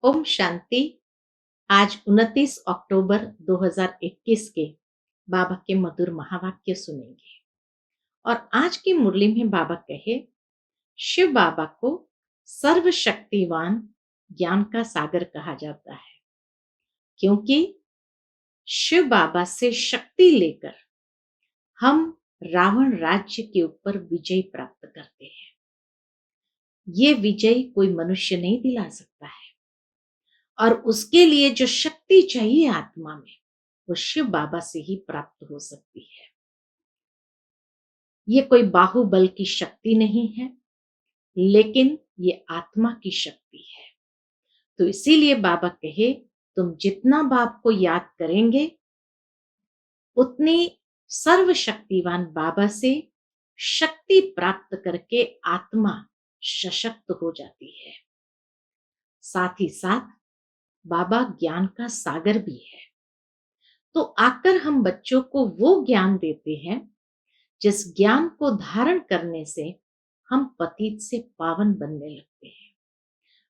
ओम शांति। आज 29 अक्टूबर 2021 के बाबा के मधुर महावाक्य सुनेंगे। और आज की मुरली में बाबा कहे, शिव बाबा को सर्वशक्तिवान ज्ञान का सागर कहा जाता है, क्योंकि शिव बाबा से शक्ति लेकर हम रावण राज्य के ऊपर विजय प्राप्त करते हैं। ये विजय कोई मनुष्य नहीं दिला सकता है, और उसके लिए जो शक्ति चाहिए आत्मा में, वो शिव बाबा से ही प्राप्त हो सकती है। ये कोई बाहुबल की शक्ति नहीं है, लेकिन ये आत्मा की शक्ति है। तो इसीलिए बाबा कहे, तुम जितना बाप को याद करेंगे, उतनी सर्वशक्तिवान बाबा से शक्ति प्राप्त करके आत्मा सशक्त हो जाती है। साथ ही साथ बाबा ज्ञान का सागर भी है। तो आकर हम बच्चों को वो ज्ञान देते हैं जिस ज्ञान को धारण करने से हम पतित से पावन बनने लगते हैं,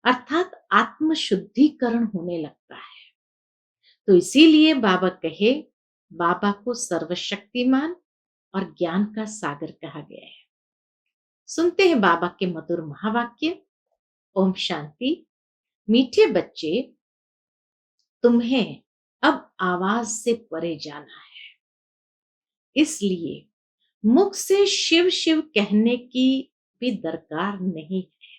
अर्थात आत्म शुद्धिकरण होने लगता है। तो इसीलिए बाबा कहे, बाबा को सर्वशक्तिमान और ज्ञान का सागर कहा गया है। सुनते हैं बाबा के मधुर महावाक्य। ओम शांति। मीठे बच्चे, तुम्हें अब आवाज से परे जाना है, इसलिए मुख से शिव शिव कहने की भी दरकार नहीं है।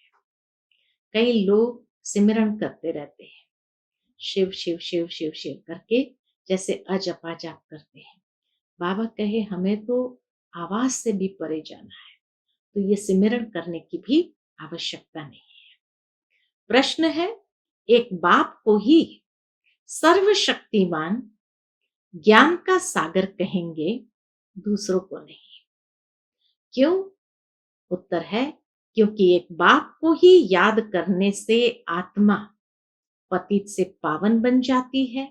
कई लोग सिमरन करते रहते हैं, शिव शिव शिव शिव शिव करके, जैसे अजप जाप करते हैं। बाबा कहे, हमें तो आवाज से भी परे जाना है, तो ये सिमरन करने की भी आवश्यकता नहीं है। प्रश्न है, एक बाप को ही सर्वशक्तिमान ज्ञान का सागर कहेंगे, दूसरों को नहीं। क्यों? उत्तर है, क्योंकि एक बाप को ही याद करने से आत्मा पतित से पावन बन जाती है।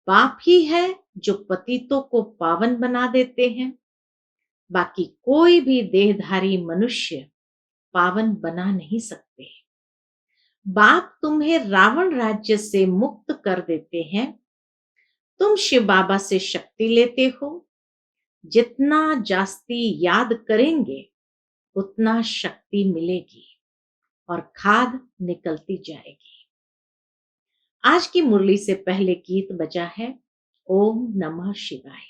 बाप ही है जो पतितों को पावन बना देते हैं। बाकी कोई भी देहधारी मनुष्य पावन बना नहीं सकते। बाप तुम्हें रावण राज्य से मुक्त कर देते हैं। तुम शिव बाबा से शक्ति लेते हो। जितना जास्ती याद करेंगे, उतना शक्ति मिलेगी और खाद निकलती जाएगी। आज की मुरली से पहले गीत बजा है, ओम नमः शिवाय।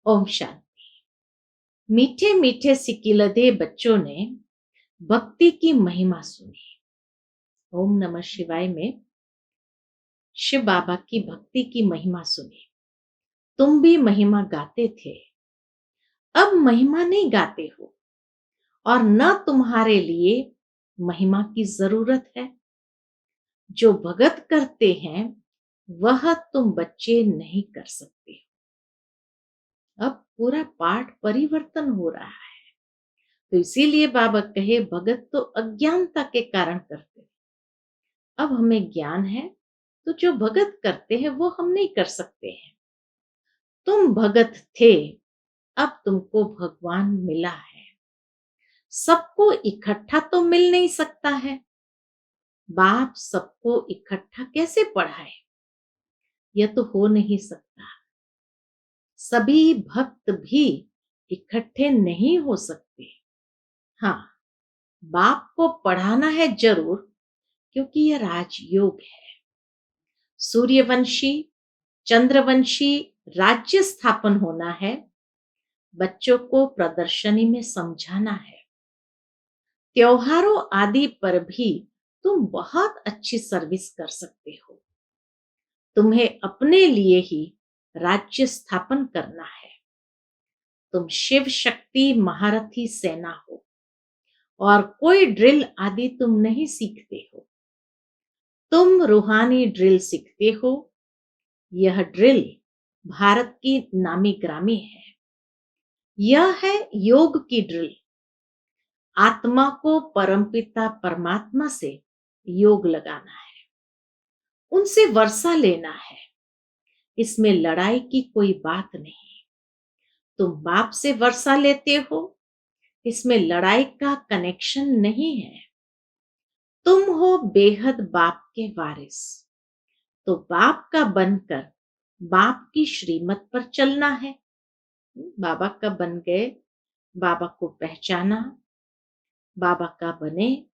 ओम शांति। मीठे मीठे सिकिलदे बच्चों ने भक्ति की महिमा सुनी। ओम नमः शिवाय में शिव बाबा की भक्ति की महिमा सुनी। तुम भी महिमा गाते थे, अब महिमा नहीं गाते हो, और न तुम्हारे लिए महिमा की जरूरत है। जो भगत करते हैं वह तुम बच्चे नहीं कर सकते। अब पूरा पाठ परिवर्तन हो रहा है। तो इसीलिए बाबा कहे, भगत तो अज्ञानता के कारण करते हैं, अब हमें ज्ञान है, तो जो भगत करते हैं वो हम नहीं कर सकते हैं। तुम भगत थे, अब तुमको भगवान मिला है। सबको इकट्ठा तो मिल नहीं सकता है। बाप सबको इकट्ठा कैसे पढ़ाए? यह तो हो नहीं सकता। सभी भक्त भी इकट्ठे नहीं हो सकते। हाँ, बाप को पढ़ाना है जरूर, क्योंकि यह राजयोग है। सूर्यवंशी चंद्रवंशी राज्य स्थापन होना है। बच्चों को प्रदर्शनी में समझाना है। त्योहारों आदि पर भी तुम बहुत अच्छी सर्विस कर सकते हो। तुम्हें अपने लिए ही राज्य स्थापन करना है। तुम शिव शक्ति महारथी सेना हो, और कोई ड्रिल आदि तुम नहीं सीखते हो। तुम रूहानी ड्रिल सीखते हो। यह ड्रिल भारत की नामी ग्रामी है। यह है योग की ड्रिल। आत्मा को परमपिता परमात्मा से योग लगाना है, उनसे वर्षा लेना है। इसमें लड़ाई की कोई बात नहीं। तुम बाप से वर्षा लेते हो, इसमें लड़ाई का कनेक्शन नहीं है। तुम हो बेहद बाप के वारिस, तो बाप का बनकर बाप की श्रीमत पर चलना है। बाबा का बन गए, बाबा को पहचाना, बाबा का बने,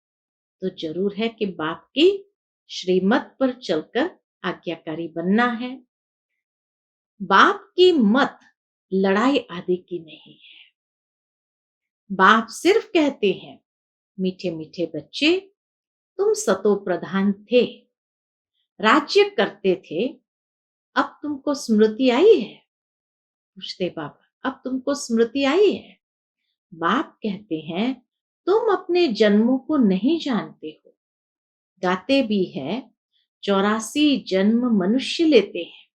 तो जरूर है कि बाप की श्रीमत पर चलकर आज्ञाकारी बनना है। बाप की मत लड़ाई आदि की नहीं है। बाप सिर्फ कहते हैं, मीठे मीठे बच्चे, तुम सतो प्रधान थे, राज्य करते थे, अब तुमको स्मृति आई है? पूछते बाबा, अब तुमको स्मृति आई है? बाप कहते हैं, तुम अपने जन्मों को नहीं जानते हो। गाते भी है, 84 जन्म मनुष्य लेते हैं,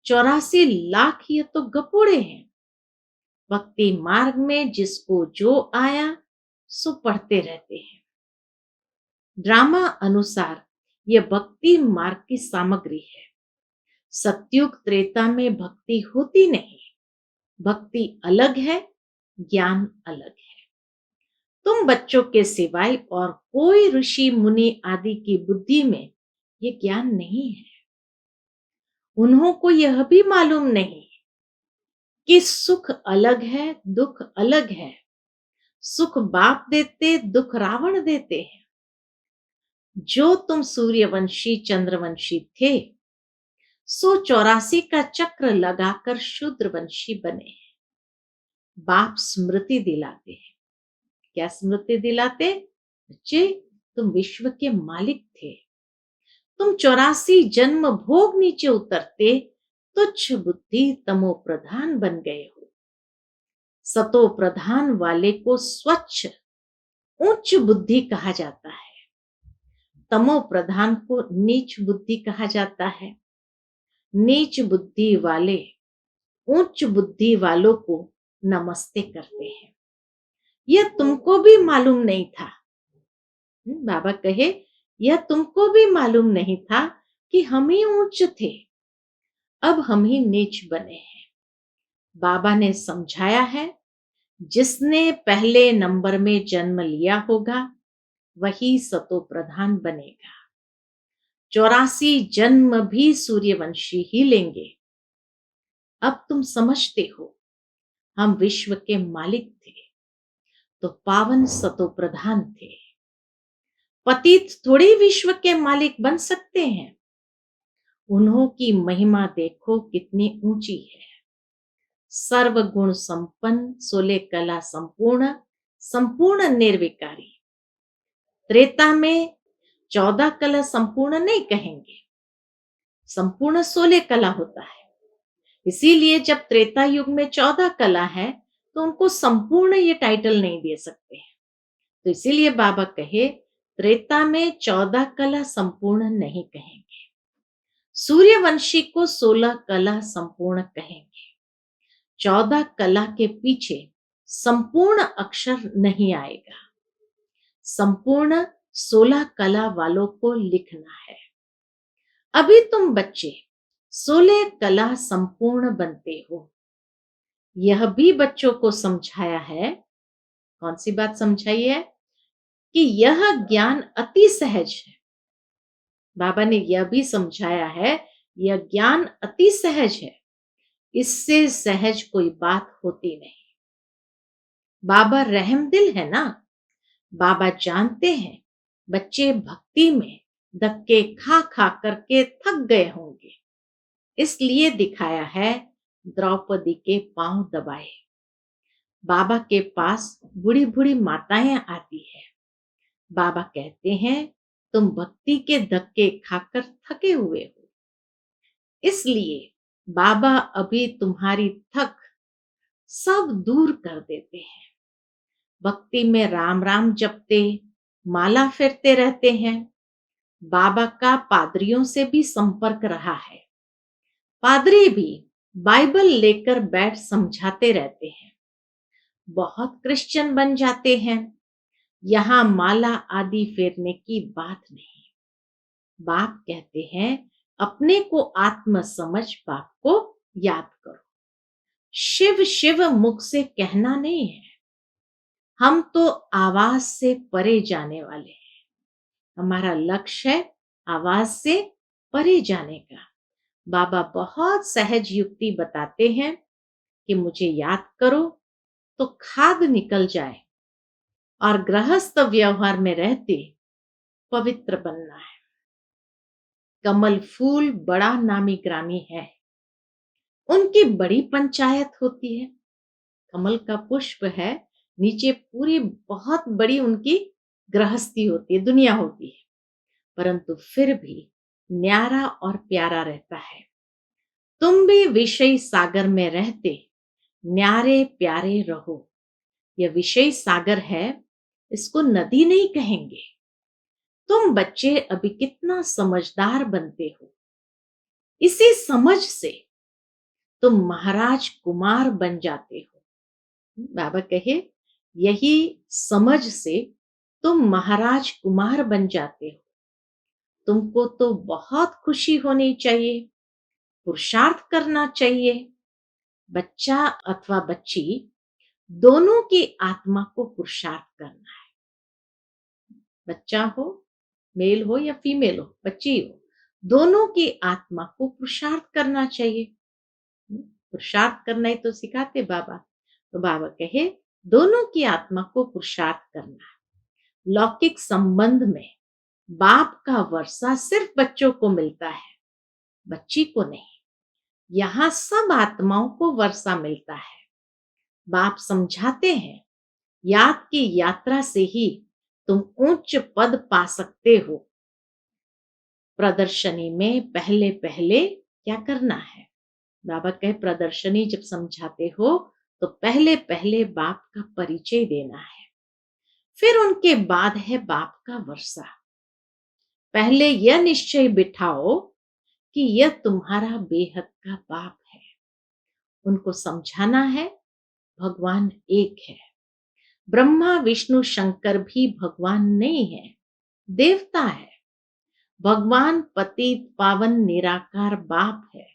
84 लाख ये तो गपोड़े हैं। भक्ति मार्ग में जिसको जो आया सो पढ़ते रहते हैं। ड्रामा अनुसार यह भक्ति मार्ग की सामग्री है। सत्युग त्रेता में भक्ति होती नहीं। भक्ति अलग है, ज्ञान अलग है। तुम बच्चों के सिवाय और कोई ऋषि मुनि आदि की बुद्धि में ये ज्ञान नहीं है। उन्हों को यह भी मालूम नहीं कि सुख अलग है, दुख अलग है। सुख बाप देते, दुख रावण देते हैं। जो तुम सूर्यवंशी चंद्रवंशी थे, सो 84 का चक्र लगाकर शूद्रवंशी बने। बाप स्मृति दिलाते हैं। क्या स्मृति दिलाते? बच्चे, तुम विश्व के मालिक थे। तुम 84 जन्म भोग नीचे उतरते, तुच्छ बुद्धि तमो प्रधान बन गए हो। सतो प्रधान वाले को स्वच्छ उच्च बुद्धि कहा जाता है, तमो प्रधान को नीच बुद्धि कहा जाता है। नीच बुद्धि वाले उच्च बुद्धि वालों को नमस्ते करते हैं। यह तुमको भी मालूम नहीं था। बाबा कहे, यह तुमको भी मालूम नहीं था कि हम ही उच्च थे, अब हम ही नीच बने हैं। बाबा ने समझाया है, जिसने पहले नंबर में जन्म लिया होगा वही सतो प्रधान बनेगा। 84 जन्म भी सूर्यवंशी ही लेंगे। अब तुम समझते हो, हम विश्व के मालिक थे तो पावन सतो प्रधान थे। पतित थोड़ी विश्व के मालिक बन सकते हैं। उन्हों की महिमा देखो कितनी ऊंची है। सर्वगुण संपन्न, 16 कला संपूर्ण, संपूर्ण निर्विकारी। त्रेता में 14 कला संपूर्ण नहीं कहेंगे, संपूर्ण 16 कला होता है। इसीलिए जब त्रेता युग में 14 कला है तो उनको संपूर्ण ये टाइटल नहीं दे सकते हैं। तो इसीलिए बाबा कहे, त्रेता में 14 कला संपूर्ण नहीं कहेंगे। सूर्यवंशी को 16 कला संपूर्ण कहेंगे। 14 कला के पीछे संपूर्ण अक्षर नहीं आएगा। संपूर्ण 16 कला वालों को लिखना है। अभी तुम बच्चे 16 कला संपूर्ण बनते हो। यह भी बच्चों को समझाया है। कौन सी बात समझाई है? कि यह ज्ञान अति सहज है। बाबा ने यह भी समझाया है, यह ज्ञान अति सहज है, इससे सहज कोई बात होती नहीं। बाबा रहमदिल है ना। बाबा जानते हैं बच्चे भक्ति में धक्के खा खा करके थक गए होंगे, इसलिए दिखाया है द्रौपदी के पांव दबाए। बाबा के पास बूढ़ी बूढ़ी माताएं आती है। बाबा कहते हैं, तुम भक्ति के धक्के खाकर थके हुए हो, इसलिए बाबा अभी तुम्हारी थक सब दूर कर देते हैं। भक्ति में राम राम जपते, माला फेरते रहते हैं। बाबा का पादरियों से भी संपर्क रहा है। पादरी भी बाइबल लेकर बैठ समझाते रहते हैं। बहुत क्रिश्चियन बन जाते हैं। यहां माला आदि फेरने की बात नहीं। बाप कहते हैं, अपने को आत्म समझ बाप को याद करो। शिव शिव मुख से कहना नहीं है। हम तो आवाज से परे जाने वाले हैं। हमारा लक्ष्य है आवाज से परे जाने का। बाबा बहुत सहज युक्ति बताते हैं कि मुझे याद करो तो खाद निकल जाए और गृहस्थ व्यवहार में रहते पवित्र बनना है। कमल फूल बड़ा नामी ग्रामी है, उनकी बड़ी पंचायत होती है। कमल का पुष्प है, नीचे पूरी बहुत बड़ी उनकी गृहस्थी होती है, दुनिया होती है, परंतु फिर भी न्यारा और प्यारा रहता है। तुम भी विषय सागर में रहते न्यारे प्यारे रहो। यह विषय सागर है, इसको नदी नहीं कहेंगे। तुम बच्चे अभी कितना समझदार बनते हो, इसी समझ से तुम महाराज कुमार बन जाते हो। बाबा कहे यही समझ से तुम महाराज कुमार बन जाते हो। तुमको तो बहुत खुशी होनी चाहिए, पुरुषार्थ करना चाहिए। बच्चा अथवा बच्ची दोनों की आत्मा को पुरुषार्थ करना है। बच्चा हो, मेल हो या फीमेल हो, बच्ची हो, दोनों की आत्मा को पुरुषार्थ करना चाहिए। पुरुषार्थ करना ही तो सिखाते बाबा। तो बाबा कहे दोनों की आत्मा को पुरुषार्थ करना है। लौकिक संबंध में बाप का वर्षा सिर्फ बच्चों को मिलता है, बच्ची को नहीं। यहाँ सब आत्माओं को वर्षा मिलता है। बाप समझाते हैं याद की यात्रा से ही तुम उच्च पद पा सकते हो। प्रदर्शनी में पहले पहले क्या करना है? बाबा कहे प्रदर्शनी जब समझाते हो तो पहले पहले बाप का परिचय देना है, फिर उनके बाद है बाप का वर्षा। पहले यह निश्चय बिठाओ कि यह तुम्हारा बेहद का बाप है। उनको समझाना है भगवान एक है। ब्रह्मा विष्णु शंकर भी भगवान नहीं है, देवता है। भगवान पतित पावन निराकार बाप है,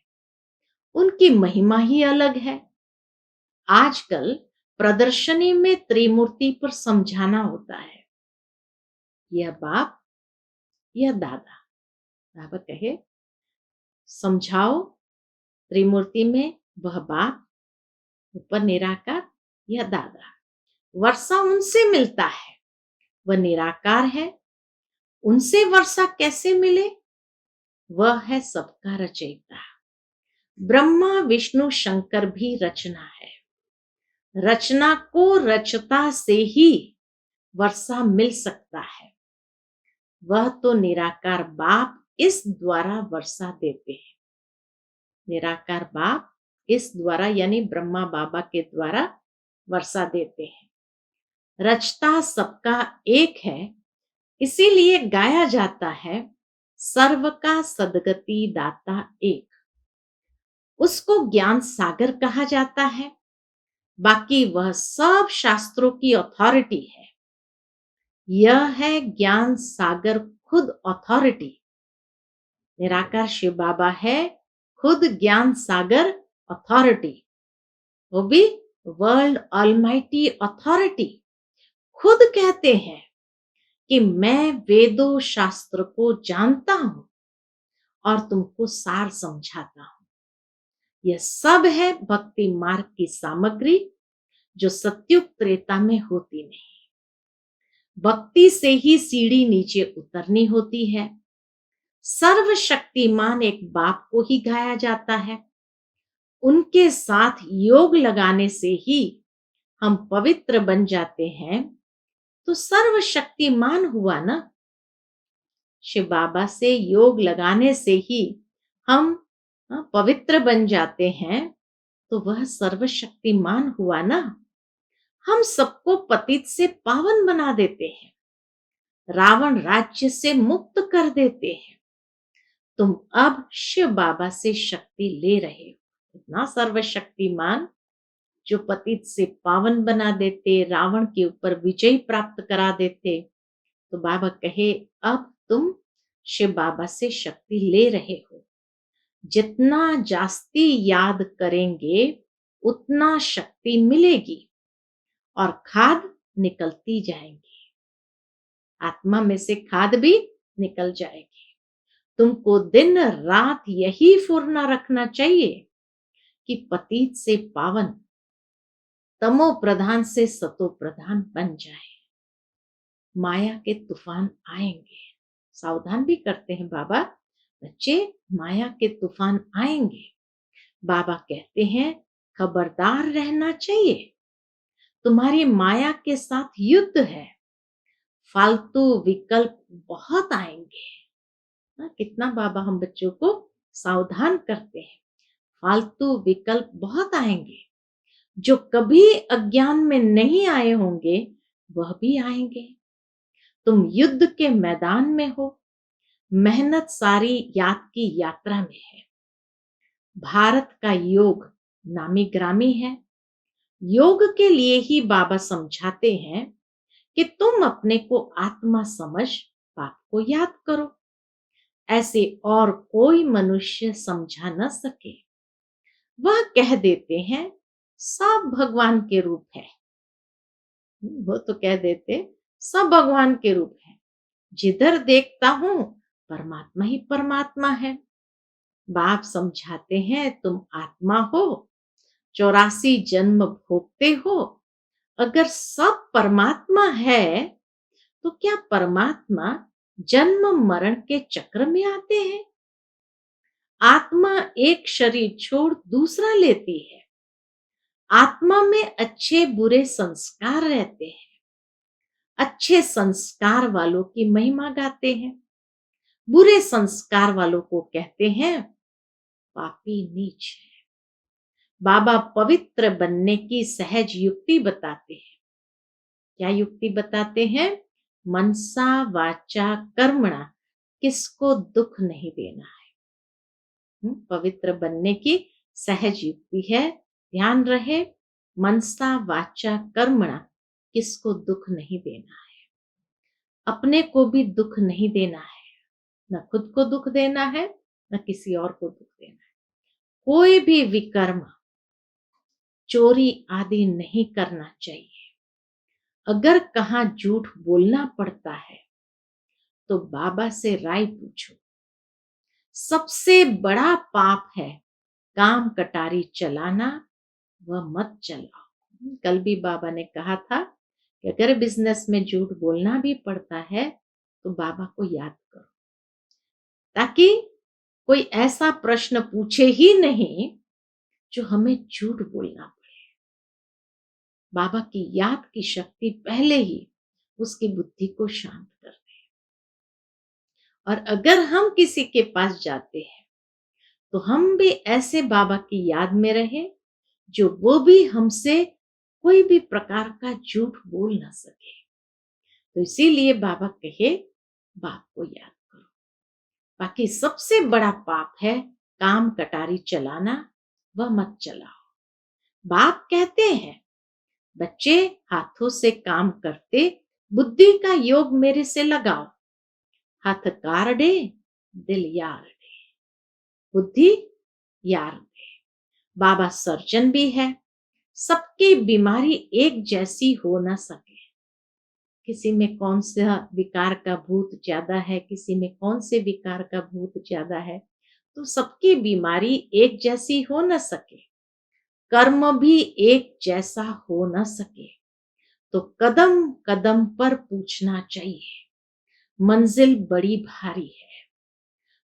उनकी महिमा ही अलग है। आजकल प्रदर्शनी में त्रिमूर्ति पर समझाना होता है, यह बाप यह दादा। बाबा कहे समझाओ त्रिमूर्ति में वह बाप, ऊपर निराकार, यह दादा। वर्षा उनसे मिलता है, वह निराकार है, उनसे वर्षा कैसे मिले? वह है सबका रचयिता। ब्रह्मा विष्णु शंकर भी रचना है, रचना को रचता से ही वर्षा मिल सकता है। वह तो निराकार बाप इस द्वारा वर्षा देते हैं। निराकार बाप इस द्वारा यानी ब्रह्मा बाबा के द्वारा वर्षा देते हैं। रचता सबका एक है, इसीलिए गाया जाता है सर्व का सदगति दाता एक। उसको ज्ञान सागर कहा जाता है, बाकी वह सब शास्त्रों की अथॉरिटी है। यह है ज्ञान सागर खुद अथॉरिटी। निराकार शिव बाबा है खुद ज्ञान सागर अथॉरिटी, वो भी वर्ल्ड ऑलमाइटी अथॉरिटी। खुद कहते हैं कि मैं वेदों शास्त्र को जानता हूं और तुमको सार समझाता हूं। यह सब है भक्ति मार्ग की सामग्री जो सत्युग त्रेता में होती नहीं। भक्ति से ही सीढ़ी नीचे उतरनी होती है। सर्वशक्तिमान एक बाप को ही गाया जाता है। उनके साथ योग लगाने से ही हम पवित्र बन जाते हैं, तो सर्वशक्तिमान हुआ ना। शिव बाबा से योग लगाने से ही हम पवित्र बन जाते हैं, तो वह सर्वशक्तिमान हुआ ना। हम सबको पतित से पावन बना देते हैं, रावण राज्य से मुक्त कर देते हैं। तुम अब शिव बाबा से शक्ति ले रहे हो, इतना सर्वशक्तिमान जो पतित से पावन बना देते, रावण के ऊपर विजय प्राप्त करा देते। तो बाबा कहे अब तुम शिव बाबा से शक्ति ले रहे हो। जितना जास्ती याद करेंगे उतना शक्ति मिलेगी और खाद निकलती जाएंगी। आत्मा में से खाद भी निकल जाएगी। तुमको दिन रात यही फुरना रखना चाहिए कि पतित से पावन, तमो प्रधान से सतो प्रधान बन जाए। माया के तूफान आएंगे, सावधान भी करते हैं बाबा, बच्चे माया के तूफान आएंगे। बाबा कहते हैं खबरदार रहना चाहिए, तुम्हारी माया के साथ युद्ध है। फालतू विकल्प बहुत आएंगे। कितना बाबा हम बच्चों को सावधान करते हैं। फालतू विकल्प बहुत आएंगे, जो कभी अज्ञान में नहीं आए होंगे वह भी आएंगे। तुम युद्ध के मैदान में हो, मेहनत सारी याद की यात्रा में है। भारत का योग नामी ग्रामी है। योग के लिए ही बाबा समझाते हैं कि तुम अपने को आत्मा समझ बाप को याद करो। ऐसे और कोई मनुष्य समझा न सके। वह कह देते हैं सब भगवान के रूप है। वो तो कह देते सब भगवान के रूप है, जिधर देखता हूं परमात्मा ही परमात्मा है। बाप समझाते हैं तुम आत्मा हो, 84 जन्म भोगते हो। अगर सब परमात्मा है तो क्या परमात्मा जन्म मरण के चक्र में आते हैं? आत्मा एक शरीर छोड़ दूसरा लेती है। आत्मा में अच्छे बुरे संस्कार रहते हैं। अच्छे संस्कार वालों की महिमा गाते हैं, बुरे संस्कार वालों को कहते हैं पापी नीच है। बाबा पवित्र बनने की सहज युक्ति बताते हैं। क्या युक्ति बताते हैं? मनसा वाचा कर्मणा, किसको दुख नहीं देना है। पवित्र बनने की सहज युक्ति है, ध्यान रहे, मनसा वाचा कर्मणा, किसको दुख नहीं देना है। अपने को भी दुख नहीं देना है, न खुद को दुख देना है, न किसी और को दुख देना है। कोई भी विकर्म, चोरी आदि नहीं करना चाहिए। अगर कहाँ झूठ बोलना पड़ता है तो बाबा से राय पूछो। सबसे बड़ा पाप है काम कटारी चलाना, वह मत चलाओ। कल भी बाबा ने कहा था कि अगर बिजनेस में झूठ बोलना भी पड़ता है तो बाबा को याद करो, ताकि कोई ऐसा प्रश्न पूछे ही नहीं जो हमें झूठ बोलना पड़े। बाबा की याद की शक्ति पहले ही उसकी बुद्धि को शांत कर दे। और अगर हम किसी के पास जाते हैं तो हम भी ऐसे बाबा की याद में रहे जो वो भी हमसे कोई भी प्रकार का झूठ बोल ना सके। तो इसीलिए बाबा कहे बाप को याद करो। बाकी सबसे बड़ा पाप है काम कटारी चलाना, वह मत चलाओ। बाप कहते हैं बच्चे हाथों से काम करते बुद्धि का योग मेरे से लगाओ। हाथ कार डे दिल यार डे, बुद्धि यार डे। बाबा सर्जन भी है, सबकी बीमारी एक जैसी हो ना सके। किसी में कौन सा विकार का भूत ज्यादा है, किसी में कौन से विकार का भूत ज्यादा है, तो सबकी बीमारी एक जैसी हो न सके, कर्म भी एक जैसा हो न सके, तो कदम कदम पर पूछना चाहिए। मंजिल बड़ी भारी है।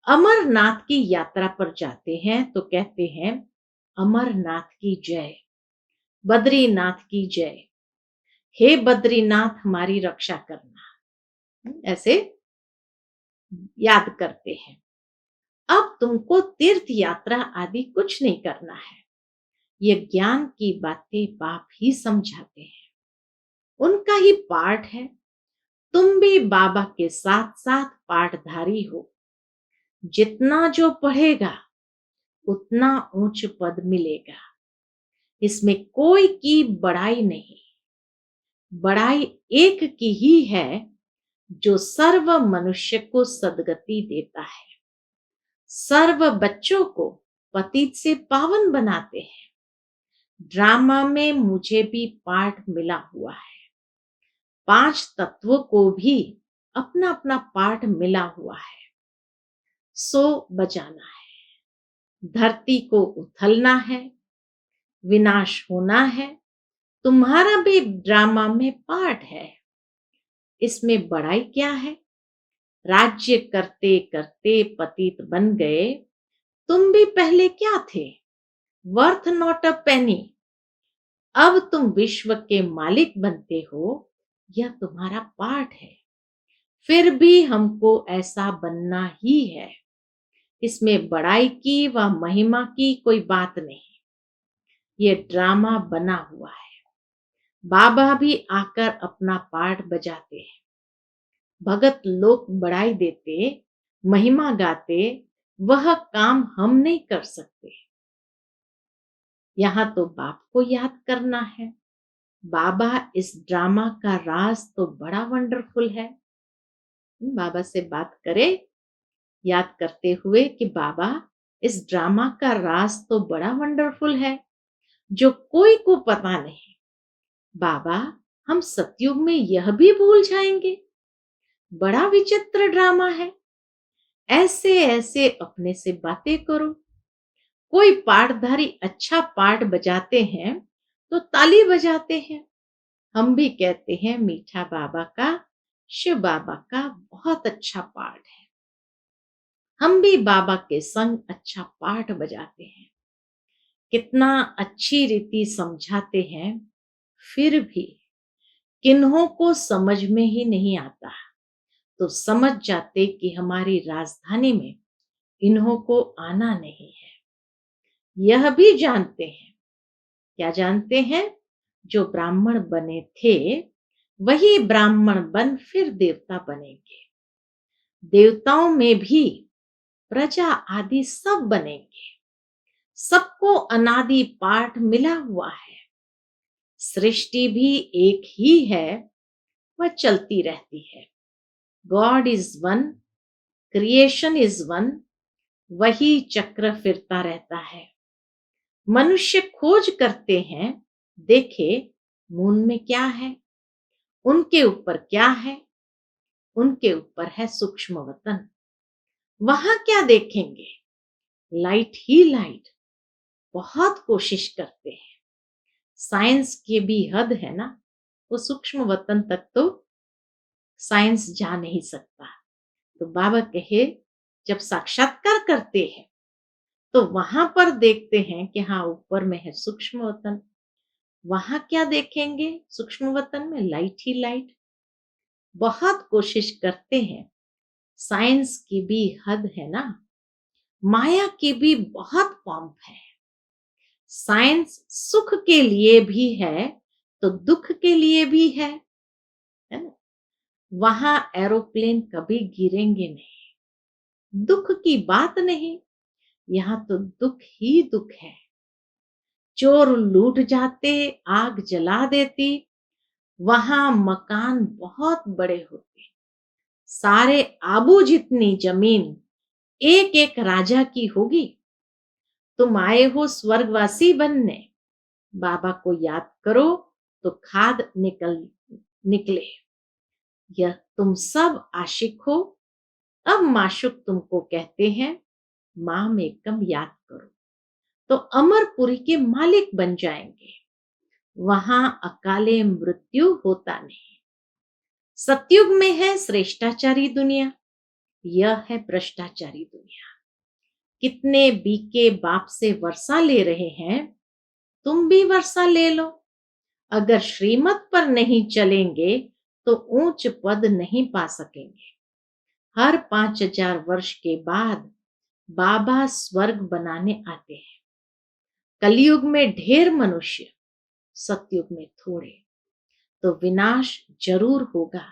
अमरनाथ की यात्रा पर जाते हैं तो कहते हैं अमरनाथ की जय, बद्रीनाथ की जय, हे बद्रीनाथ हमारी रक्षा करना, ऐसे याद करते हैं। अब तुमको तीर्थ यात्रा आदि कुछ नहीं करना है, ये ज्ञान की बातें बाप ही समझाते हैं, उनका ही पाठ है। तुम भी बाबा के साथ साथ पाठधारी हो। जितना जो पढ़ेगा उतना ऊंच पद मिलेगा। इसमें कोई की बड़ाई नहीं, बड़ाई एक की ही है जो सर्व मनुष्य को सदगति देता है, सर्व बच्चों को पतित से पावन बनाते हैं। ड्रामा में मुझे भी पाठ मिला हुआ है। 5 तत्वों को भी अपना अपना पार्ट मिला हुआ है। सो बजाना है, धरती को उथलना है, विनाश होना है। तुम्हारा भी ड्रामा में पार्ट है। इसमें बड़ाई क्या है? राज्य करते करते पतित बन गए। तुम भी पहले क्या थे? वर्थ नॉट अ पेनी। अब तुम विश्व के मालिक बनते हो, यह तुम्हारा पार्ट है। फिर भी हमको ऐसा बनना ही है। इसमें बड़ाई की व महिमा की कोई बात नहीं। ये ड्रामा बना हुआ है। बाबा भी आकर अपना पार्ट बजाते हैं। भगत लोग बड़ाई देते, महिमा गाते, वह काम हम नहीं कर सकते। यहाँ तो बाप को याद करना है। बाबा, इस ड्रामा का राज तो बड़ा वंडरफुल है। बाबा से बात करें याद करते हुए कि बाबा, इस ड्रामा का राज तो बड़ा वंडरफुल है, जो कोई को पता नहीं। बाबा, हम सतयुग में यह भी भूल जाएंगे। बड़ा विचित्र ड्रामा है। ऐसे ऐसे अपने से बातें करो। कोई पाठधारी अच्छा पाठ बजाते हैं तो ताली बजाते हैं। हम भी कहते हैं मीठा बाबा का, शिव बाबा का बहुत अच्छा पाठ है। हम भी बाबा के संग अच्छा पाठ बजाते हैं। कितना अच्छी रीति समझाते हैं, फिर भी किन्हों को समझ में ही नहीं आता। तो समझ जाते कि हमारी राजधानी में इन्हों को आना नहीं है। यह भी जानते हैं। क्या जानते हैं? जो ब्राह्मण बने थे वही ब्राह्मण बन फिर देवता बनेंगे। देवताओं में भी प्रजा आदि सब बनेंगे। सबको अनादि पाठ मिला हुआ है। सृष्टि भी एक ही है, वह चलती रहती है। God is one, creation is one, वही चक्र फिरता रहता है। मनुष्य खोज करते हैं, देखे मून में क्या है, उनके ऊपर क्या है। उनके ऊपर है सूक्ष्म वतन। वहां क्या देखेंगे? लाइट ही लाइट। बहुत कोशिश करते हैं। साइंस की भी हद है ना। वो सूक्ष्म वतन तक तो साइंस जा नहीं सकता। तो बाबा कहे, जब साक्षात्कार करते हैं तो वहां पर देखते हैं कि हाँ, ऊपर में है सूक्ष्म वतन। वहां क्या देखेंगे? सूक्ष्म वतन में लाइट ही लाइट। बहुत कोशिश करते हैं। साइंस की भी हद है ना। माया की भी बहुत पंप है। साइंस सुख के लिए भी है तो दुख के लिए भी है ना। वहां एरोप्लेन कभी गिरेंगे नहीं। दुख की बात नहीं। यहाँ तो दुख ही दुख है। चोर लूट जाते, आग जला देती। वहां मकान बहुत बड़े होते। सारे आबू जितनी जमीन एक एक राजा की होगी। तुम आए हो स्वर्गवासी बनने। बाबा को याद करो तो खाद निकले। यह तुम सब आशिक हो। अब माशुक तुमको कहते हैं, माम एकम याद करो तो अमरपुरी के मालिक बन जाएंगे। वहां अकाले मृत्यु होता नहीं। सतयुग में है श्रेष्ठाचारी दुनिया, यह है भ्रष्टाचारी दुनिया। कितने बीके बाप से वर्षा ले रहे हैं, तुम भी वर्षा ले लो। अगर श्रीमत पर नहीं चलेंगे तो ऊंच पद नहीं पा सकेंगे। हर 5000 वर्ष के बाद बाबा स्वर्ग बनाने आते हैं। कलयुग में ढेर मनुष्य, सतयुग में थोड़े। तो विनाश जरूर होगा।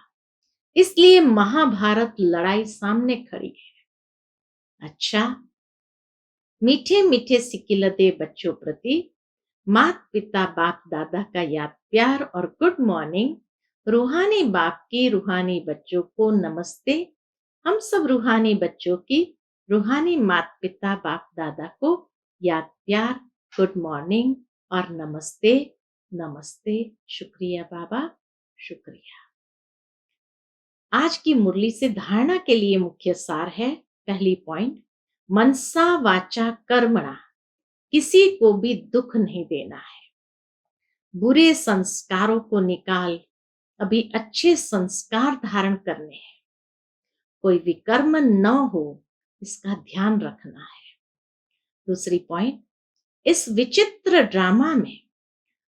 इसलिए महाभारत लड़ाई सामने खड़ी है। अच्छा, मीठे मीठे सिकिलते बच्चों प्रति मात पिता बाप दादा का याद प्यार और गुड मॉर्निंग। रूहानी बाप की रूहानी बच्चों को नमस्ते। हम सब रूहानी बच्चों की रूहानी मात पिता बाप दादा को याद प्यार, गुड मॉर्निंग और नमस्ते। नमस्ते। शुक्रिया बाबा, शुक्रिया। आज की मुरली से धारणा के लिए मुख्य सार है, पहली पॉइंट, मनसा वाचा कर्मणा, किसी को भी दुख नहीं देना है। बुरे संस्कारों को निकाल, अभी अच्छे संस्कार धारण करने हैं। कोई विकर्म न हो, इसका ध्यान रखना है। दूसरी पॉइंट, इस विचित्र ड्रामा में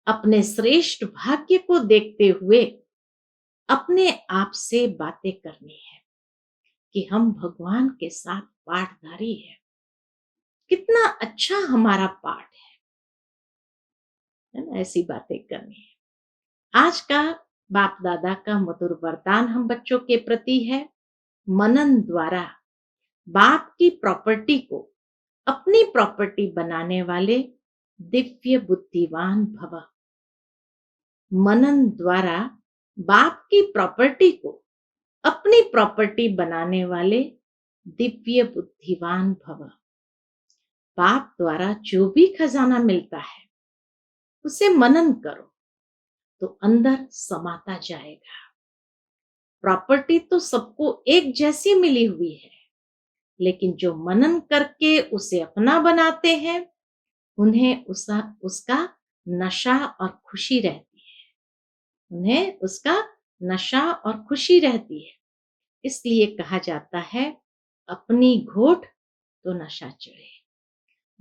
अपने श्रेष्ठ भाग्य को देखते हुए अपने आप से बातें करनी है कि हम भगवान के साथ पाठधारी है, कितना अच्छा हमारा पाठ है ना, ऐसी बातें करनी है। आज का बाप दादा का मधुर वरदान हम बच्चों के प्रति है, मनन द्वारा बाप की प्रॉपर्टी को अपनी प्रॉपर्टी बनाने वाले दिव्य बुद्धिवान भव। मनन द्वारा बाप की प्रॉपर्टी को अपनी प्रॉपर्टी बनाने वाले दिव्य बुद्धिवान भव। बाप द्वारा जो भी खजाना मिलता है उसे मनन करो तो अंदर समाता जाएगा। प्रॉपर्टी तो सबको एक जैसी मिली हुई है, लेकिन जो मनन करके उसे अपना बनाते हैं उन्हें उसका नशा और खुशी रहती है। उन्हें उसका नशा और खुशी रहती है। इसलिए कहा जाता है, अपनी घोट तो नशा चढ़े।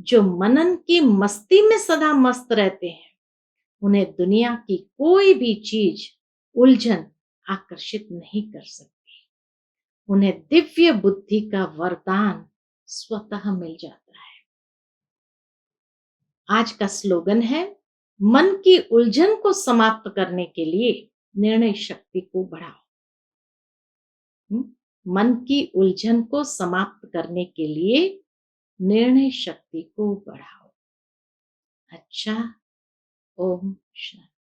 जो मनन की मस्ती में सदा मस्त रहते हैं उन्हें दुनिया की कोई भी चीज उलझन आकर्षित नहीं कर सकती। उन्हें दिव्य बुद्धि का वरदान स्वतः मिल जाता है। आज का स्लोगन है, मन की उलझन को समाप्त करने के लिए निर्णय शक्ति को बढ़ाओ। मन की उलझन को समाप्त करने के लिए निर्णय शक्ति को बढ़ाओ। अच्छा, ओम शांति।